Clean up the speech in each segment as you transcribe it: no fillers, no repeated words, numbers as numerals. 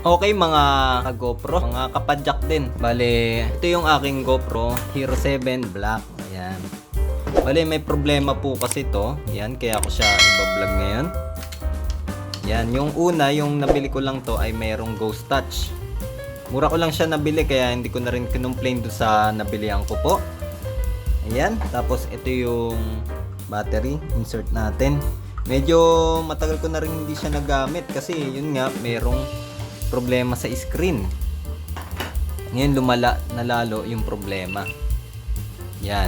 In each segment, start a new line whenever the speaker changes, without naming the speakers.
Okay mga ka-GoPro, mga kapadyak din. Bale, ito yung aking GoPro Hero 7 Black. Ayan. Bale, may problema po kasi to. Ayan, kaya ako siya iba-vlog ngayon. Ayan, yung una, yung nabili ko lang to ay mayroong Ghost Touch. Mura ko lang siya nabili kaya hindi ko na rin kinumplain doon sa nabilihan ko po. Ayan, tapos ito yung battery. Insert natin. Medyo matagal ko na rin hindi siya nagamit kasi yun nga, mayroong problema sa screen. Ngayon lumala na lalo yung problema. Yan.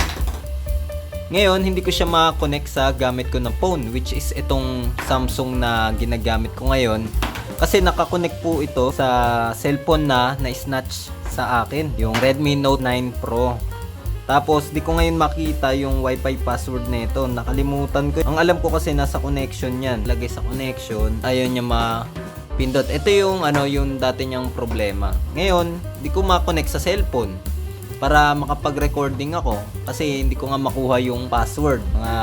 Ngayon hindi ko siya makakonect sa gamit ko na phone, which is itong Samsung na ginagamit ko ngayon. Kasi nakakonect po ito sa cellphone na na-snatch sa akin, yung Redmi Note 9 Pro. Tapos di ko ngayon makita yung wifi password nito. Nakalimutan ko. Ang alam ko kasi nasa connection yan. Lagay sa connection, ayaw niya pindot. Ito yung yung dati niyang problema. Ngayon, di ko ma-connect sa cellphone para makapag-recording ako kasi hindi ko nga makuha yung password. Mga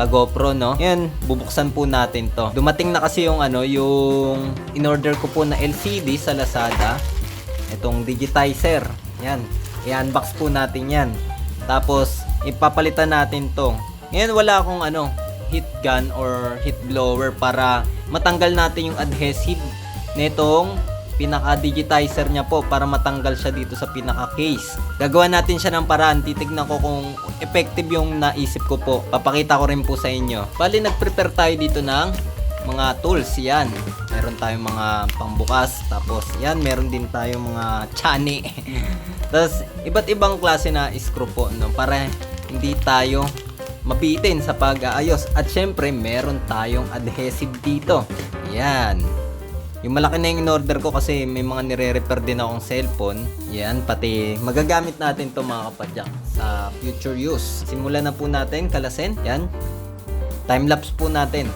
ka-GoPro, no? Ngayon, bubuksan po natin 'to. Dumating na kasi yung yung in-order ko po na LCD sa Lazada. Itong digitizer. Yan. I-unbox po natin 'yan. Tapos ipapalitan natin 'to. Ngayon wala akong heat gun or heat blower para matanggal natin yung adhesive nitong pinaka-digitizer niya po para matanggal siya dito sa pinaka-case. Gagawa natin siya ng paraan. Titignan ko kung effective yung naisip ko po. Papakita ko rin po sa inyo. Bali, nag-prepare tayo dito ng mga tools. Yan. Meron tayong mga pangbukas. Tapos, yan. Meron din tayong mga chani. Tapos, iba't ibang klase na screw po, no? Para hindi tayo mabitin sa pag-aayos. At syempre, meron tayong adhesive dito. Yan. Yung malaki na yung in-order ko kasi may mga nire-repair din akong cellphone. Yan, pati magagamit natin to mga kapadyak sa future use. Simulan na po natin, kalasin. Yan. Time-lapse po natin.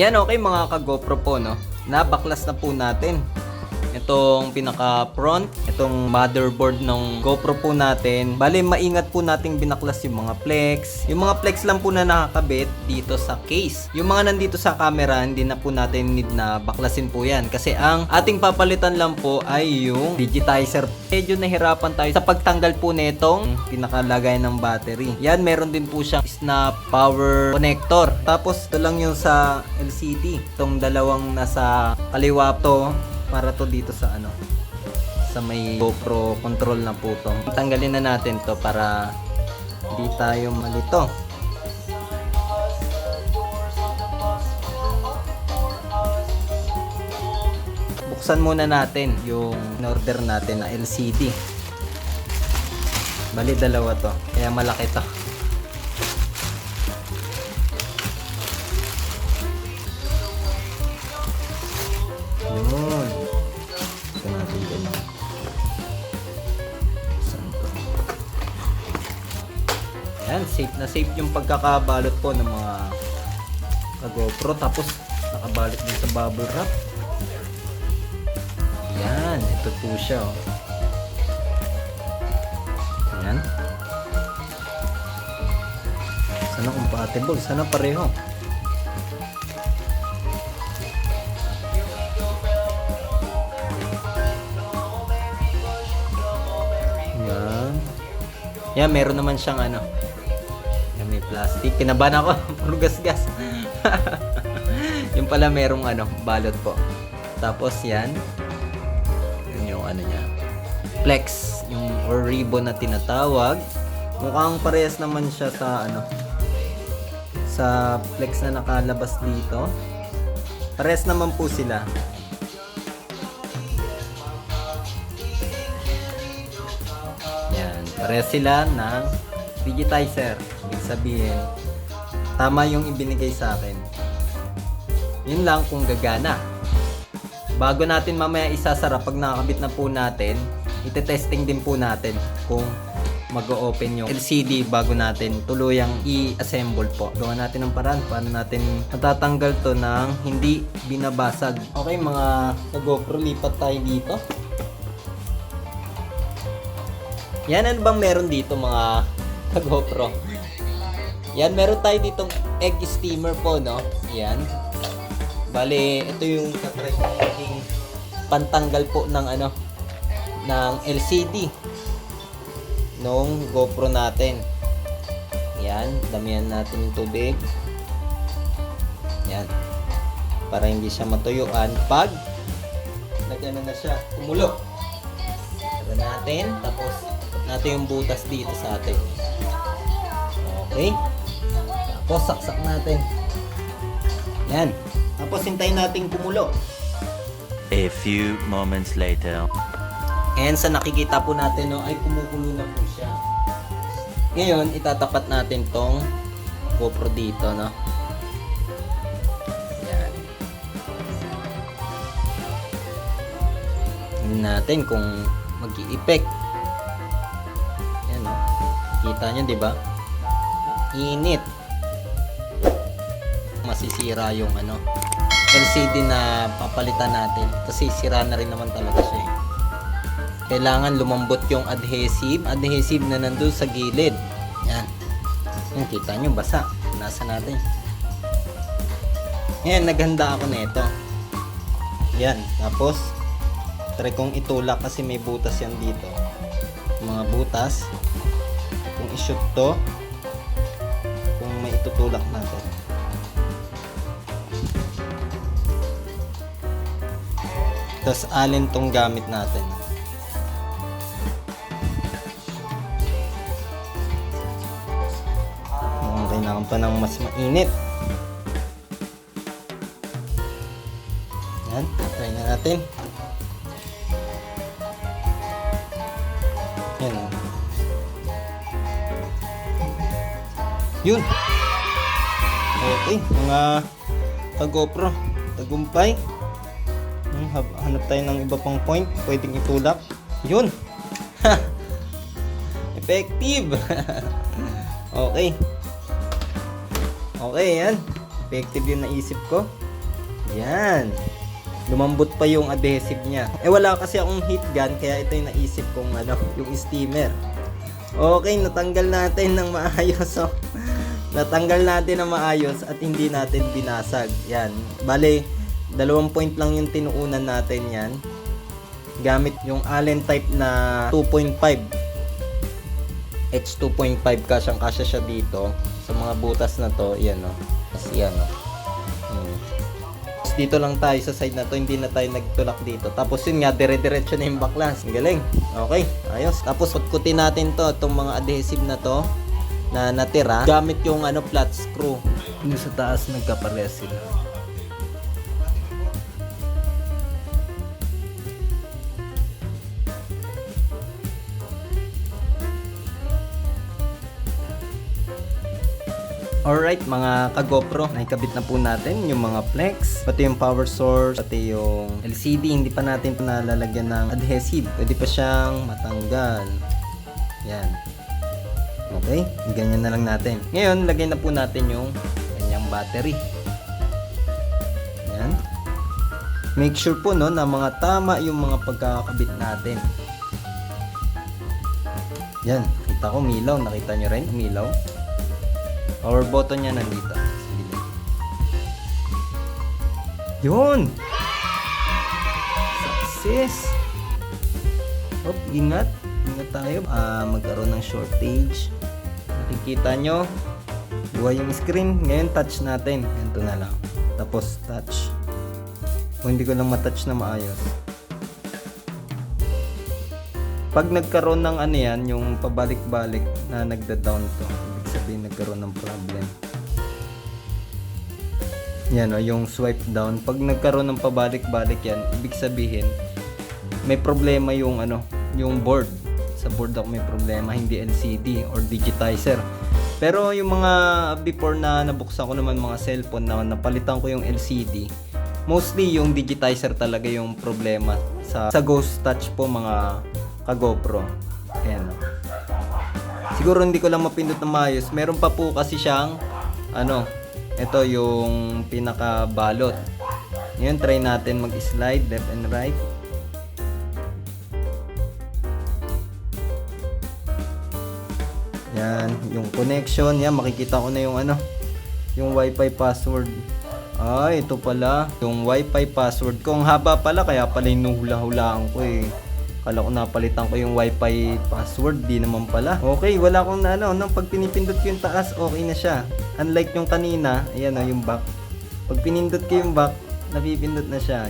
Yan, okay mga ka-GoPro po, no? Nabaklas na po natin itong pinaka front, itong motherboard ng GoPro po natin. Bale, maingat po nating binaklas yung mga flex. Yung mga flex lang po na nakakabit dito sa case. Yung mga nandito sa camera, hindi na po natin need na baklasin po yan. Kasi ang ating papalitan lang po ay yung digitizer. Medyo nahirapan tayo sa pagtanggal po nitong pinakalagay ng battery. Yan, meron din po siyang snap power connector. Tapos, ito lang yung sa LCD. Itong dalawang nasa kaliwa to, para to dito sa sa may GoPro control na po to. Tanggalin na natin to para hindi tayo malito. Buksan muna natin yung in-order natin na LCD. Bali dalawa to, kaya malaki to. Yan, safe na safe yung pagkakabalot po ng mga GoPro. Tapos nakabalot din sa bubble wrap. Yan, ito po siya, oh. Yan. Sana compatible, sana pareho. Yan. Yan, meron naman siyang may plastic. Kinabahan ako. Puro gas-gas. Yung pala merong balot po. Tapos yan. Yun yung niya. Flex. Yung or ribbon na tinatawag. Mukhang parehas naman siya sa sa flex na nakalabas dito. Parehas naman po sila. Yan. Parehas sila ng digitizer. Ibig sabihin, tama yung ibinigay sa akin. Yun lang kung gagana. Bago natin mamaya isasara, pag nakakabit na po natin, ite-testing din po natin kung mag-o-open yung LCD bago natin tuluyang i-assemble po. Gawa natin ng paraan paano natin matatanggal to ng hindi binabasag. Okay mga GoPro, lipat tayo dito. Yan, ano bang meron dito mga GoPro? Yan, meron tayo ditong egg steamer po, no? Yan. Bale, ito yung katry ko ating pantanggal po ng ng LCD nung GoPro natin. Yan, damihan natin yung tubig. Yan. Para hindi siya matuyuan pag lagyan na siya, kumulo. Lagyan natin, tapos natin yung butas dito sa atin. Okay? Tapos saksak natin. Yan. Tapos hintayin natin kumulo.
A few moments later.
And sa nakikita po natin, no, ay kumukulo na po siya. Ngayon, itatapat natin tong GoPro dito, no. Yan. Tingnan natin kung mag-i-effect. Yan, no. Kita nyo, di ba? Init. Masisira yung LCD na papalitan natin kasi sira na rin naman talaga siya, eh. Kailangan lumambot yung adhesive na nandun sa gilid. Yan. Yan, kita nyo, basa. Nasa natin. Yan, naghanda ako nito. Yan, tapos try kong itulak kasi may butas yan dito. Mga butas. Kung i-shoot to, kung may itutulak natin. Tapos alin tong gamit natin. Kailangan pa ng mas mainit. Yan, try na natin. Yan. Yun. Okay, mga ka-GoPro, tagumpay. Hanap tayo ng iba pang point pwedeng itulak. Yun. Effective. Okay. Okay, yan. Effective yung naisip ko. Yan. Lumambot pa yung adhesive niya. Wala kasi akong heat gun, kaya ito yung naisip kong yung steamer. Okay, natanggal natin ng maayos. Oh. Natanggal natin ng maayos at hindi natin binasag. Yan. Bale, 2 point lang yung tinuunan natin yan. Gamit yung Allen type na 2.5. H2.5, kasyang-kasya siya dito. Sa mga butas na to, yan o. Kasi yan o. Dito lang tayo sa side na to, hindi na tayo nagtulak dito. Tapos yun nga, dire-diretso na yung baklas. Ang galing. Okay, ayos. Tapos kutkutin natin to, itong mga adhesive na to na natira gamit yung flat screw. Yung sa taas nagkapares sila. Alright mga ka-GoPro, naikabit na po natin yung mga flex, pati yung power source, pati yung LCD. Hindi pa natin nalalagyan ng adhesive, pwede pa siyang matanggal. Yan. Okay, ganyan na lang natin. Ngayon, lagay na po natin yung kanyang battery. Yan. Make sure po no na mga tama yung mga pagkakabit natin. Yan, kita ko umilaw, nakita nyo rin umilaw. Power button niya nandito. Yun! Success! Hop, ingat. Ingat tayo. Magkaroon ng shortage. Nakikita nyo. Buhay yung screen. Ngayon, touch natin. Ganito na lang. Tapos, touch. Kung hindi ko lang matouch na maayos. Pag nagkaroon ng yan, yung pabalik-balik na nagda-down to, sabihin nagkaroon ng problem. Yan o, yung swipe down. Pag nagkaroon ng pabalik-balik yan, ibig sabihin may problema yung yung board. Sa board ako may problema, hindi LCD or digitizer. Pero yung mga before na nabuksan ko naman mga cellphone na napalitan ko yung LCD, mostly yung digitizer talaga yung problema sa Ghost Touch po mga ka-GoPro. Ayan o. Siguro hindi ko lang mapindot na maayos. Meron pa po kasi siyang ito yung pinakabalot. Ngayon try natin mag-slide left and right. Yan, yung connection, yan makikita ko na yung yung Wi-Fi password. Ay, ito pala yung Wi-Fi password ko. Ang haba pala kaya pala hinuhula-hulaan ko eh. Kala ko napalitan ko yung Wi-Fi password, di naman pala. Okay, wala akong nang pag pinipindot ko yung taas, okay na siya. Unlike yung kanina, ayan yung back. Pag pinindot ko yung back, napipindot na siya.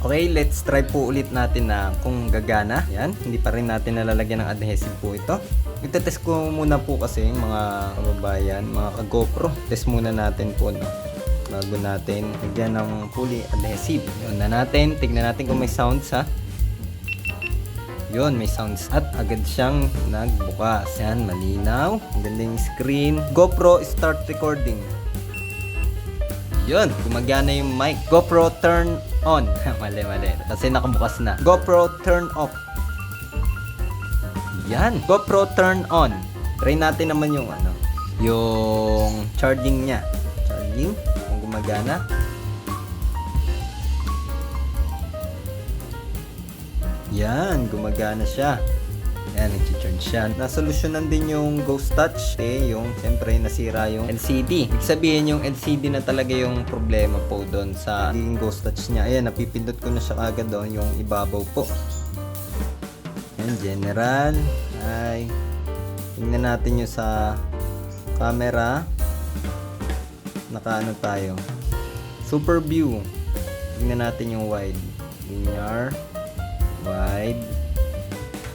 Okay, let's try po ulit natin na kung gagana. Yan, hindi pa rin natin nalalagyan ng adhesive po ito. Itetest ko muna po kasi mga kababayan, mga ka-GoPro. Test muna natin po bago natin lagyan ng fully adhesive. Yun na natin, tignan natin kung may sounds ha. Yun, may sounds at agad siyang nagbukas. Yan, malinaw. Ang ganda yung screen. GoPro start recording. Yun, gumagana yung mic. GoPro turn on. mali. Kasi nakabukas na. GoPro turn off. Yan, GoPro turn on. Try natin naman yung yung charging niya. Charging, kung gumagana. Yan, gumagana siya. Yan, nag-charge siya. Nasolusyonan din yung Ghost Touch. Yung, siyempre, nasira yung LCD. Ibig sabihin yung LCD na talaga yung problema po doon sa Ghost Touch niya. Ayan, napipindot ko na siya kagad doon, yung ibabaw po. Yan, general. Ay, tingnan natin yung sa camera. Nakaano tayo. Super view. Tingnan natin yung wide. Linear. Wide.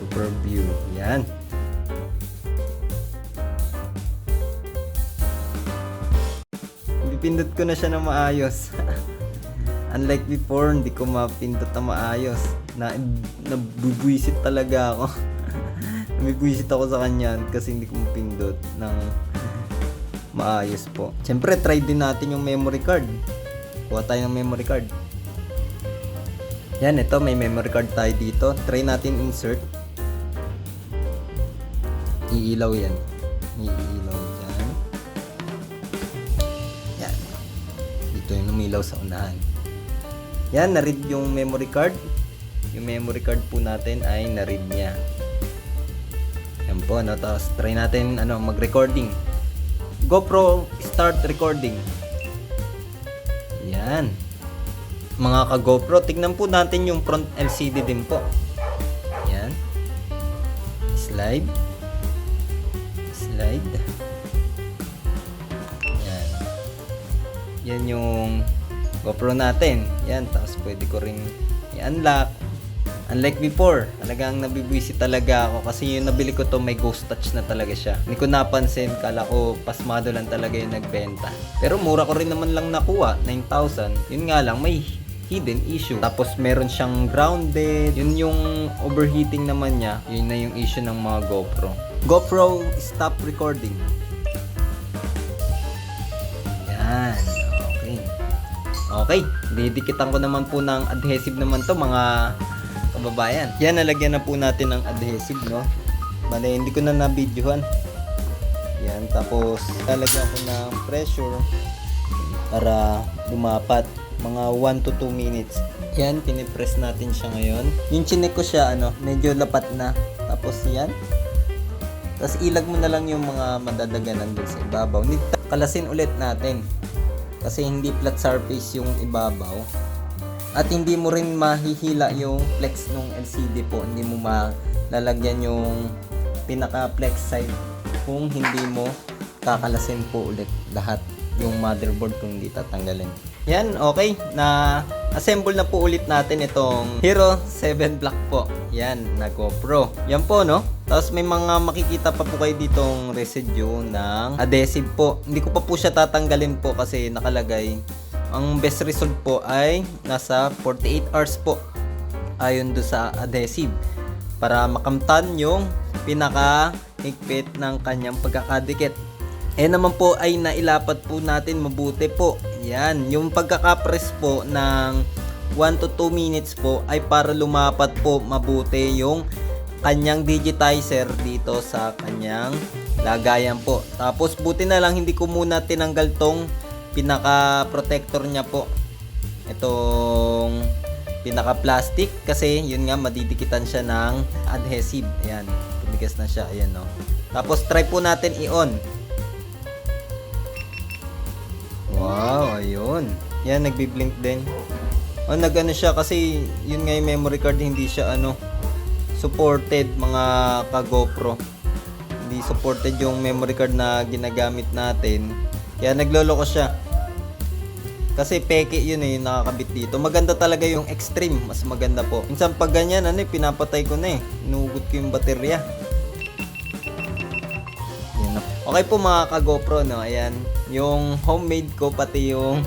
Super view. Yan. Pipindot ko na siya na maayos. Unlike before, hindi ko mapindot na maayos. Nabubwisit talaga ako. Nabubwisit ako sa kanya kasi hindi ko mapindot ng maayos po. Siyempre, try din natin yung memory card. Kuha tayo ng memory card. Yan, ito may memory card tayo dito. Try natin insert. Iilaw yan. Iilaw dyan. Yan. Dito yung lumilaw sa unahan. Yan, na-read yung memory card. Yung memory card po natin ay na-read niya. Yan po, no? Tapos try natin mag-recording. GoPro start recording. Yan. Mga ka-GoPro, tignan po natin yung front LCD din po. Yan. Slide. Slide. Yan. Yan yung GoPro natin. Yan. Tapos pwede ko ring i-unlock. Unlike before, talagang nabibwisit talaga ako kasi yung nabili ko to may ghost touch na talaga siya. Hindi ko napansin, kala ko pasmado lang talaga yung nagbenta. Pero mura ko rin naman lang nakuha, 9,000. Yun nga lang, may hidden issue. Tapos meron siyang grounded. Yun yung overheating naman niya. Yun na yung issue ng mga GoPro. GoPro stop recording. Yan. Okay. Okay. Didikitan ko naman po ng adhesive naman to mga kababayan. Yan, nalagyan na po natin ng adhesive, no? Bale, hindi ko na na-videohan. Yan, tapos lalagyan ko ng pressure para lumapat. Mga 1 to 2 minutes. Yan, pinipress natin siya ngayon. Yung chinek ko siya, medyo lapat na. Tapos yan. Tapos ilag mo na lang yung mga madadaganan dun sa ibabaw. Kalasin ulit natin. Kasi hindi flat surface yung ibabaw. At hindi mo rin mahihila yung flex ng LCD po. Hindi mo malalagyan yung pinaka-flex side kung hindi mo kakalasin po ulit lahat yung motherboard kung hindi tatanggalin. Yan, okay. Na-assemble na po ulit natin itong Hero 7 Black po. Yan, na GoPro. Yan po, no? Tapos may mga makikita pa po kayo ditong residue ng adhesive po. Hindi ko pa po siya tatanggalin po kasi nakalagay. Ang best result po ay nasa 48 hours po ayon do sa adhesive para makamtan yung pinaka-higpit ng kanyang pagkakadikit. Naman po ay nailapat po natin mabuti po. Yan, yung pagkakapress po ng 1 to 2 minutes po ay para lumapat po mabuti yung kanyang digitizer dito sa kanyang lagayan po. Tapos buti na lang hindi ko muna tinanggal tong pinaka-protector niya po. Itong pinaka-plastic kasi yun nga madidikitan siya ng adhesive. Ayan, tumigas na siya. Ayan, no. Tapos try po natin i-on. Wow, ayun. Yan, nagbi-blink din. Nag-ano siya kasi yun nga yung memory card hindi siya supported mga ka-GoPro. Hindi supported yung memory card na ginagamit natin. Kaya nagloloko siya. Kasi peke yun yung nakakabit dito. Maganda talaga yung extreme. Mas maganda po. Minsan pag ganyan, pinapatay ko na inuugot ko yung baterya. Yan na. Okay po mga ka-GoPro, no? Ayan. Yung homemade ko, pati yung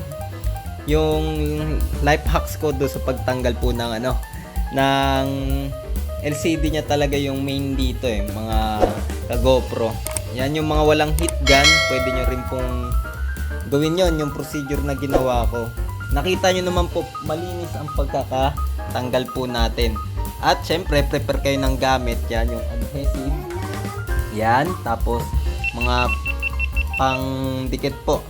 life hacks ko do sa pagtanggal po ng ng LCD niya talaga yung main dito mga ka-GoPro. Yan yung mga walang heat gun, pwede nyo rin pong gawin yon yung procedure na ginawa ko. Nakita nyo naman po, malinis ang pagkakatanggal po natin. At syempre, prepare kayo ng gamit. Yan, yung adhesive. Yan, tapos mga pang-dikit po.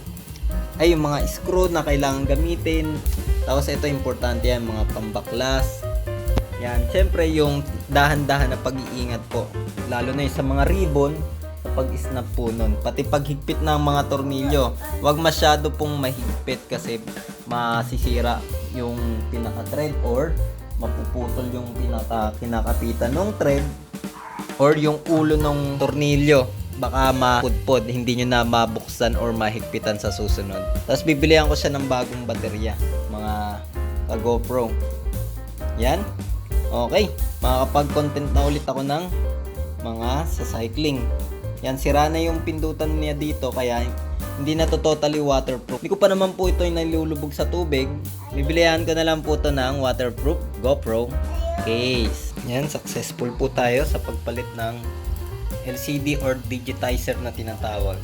Ay, yung mga screw na kailangan gamitin. Tapos ito, importante yan, mga pambaklas. Yan, syempre yung dahan-dahan na pag-iingat po. Lalo na yung sa mga ribbon, pag-snap po nun. Pati paghigpit ng mga tornilyo. Huwag masyado pong mahigpit kasi masisira yung pinaka-thread or mapuputol yung kinakapitan ng thread or yung ulo ng tornilyo. Baka mapudpod, hindi nyo na mabuksan or mahigpitan sa susunod. Tapos bibilihan ko siya ng bagong baterya, mga ka-GoPro. Yan. Okay. Makakapag-content na ulit ako ng mga sa cycling. Yan, sira na yung pindutan niya dito kaya hindi na to totally waterproof. Hindi ko pa naman po ito yung nalulubog sa tubig. Bibilihan ko na lang po ito ng waterproof GoPro case. Yan, successful po tayo sa pagpalit ng LCD or digitizer na tinatawag.